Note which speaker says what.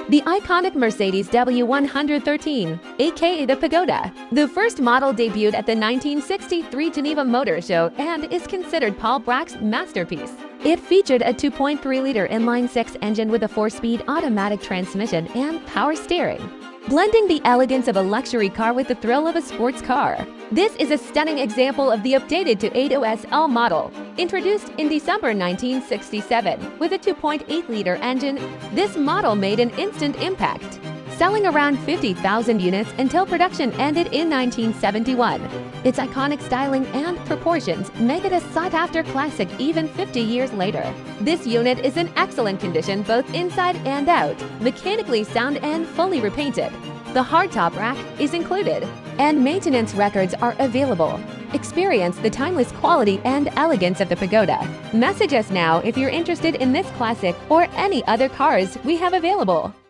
Speaker 1: The iconic Mercedes W113, aka the Pagoda. The first model debuted at the 1963 Geneva Motor Show and is considered Paul Brac's masterpiece. It featured a 2.3-liter inline-six engine with a 4-speed automatic transmission and power steering, blending the elegance of a luxury car with the thrill of a sports car. This is a stunning example of the updated to 8OSL model, introduced in December 1967 with a 2.8-liter engine. This model made an instant impact, selling around 50,000 units until production ended in 1971. Its iconic styling and proportions make it a sought-after classic even 50 years later. This unit is in excellent condition both inside and out, mechanically sound and fully repainted. The hardtop rack is included, and maintenance records are available. Experience the timeless quality and elegance of the Pagoda. Message us now if you're interested in this classic or any other cars we have available.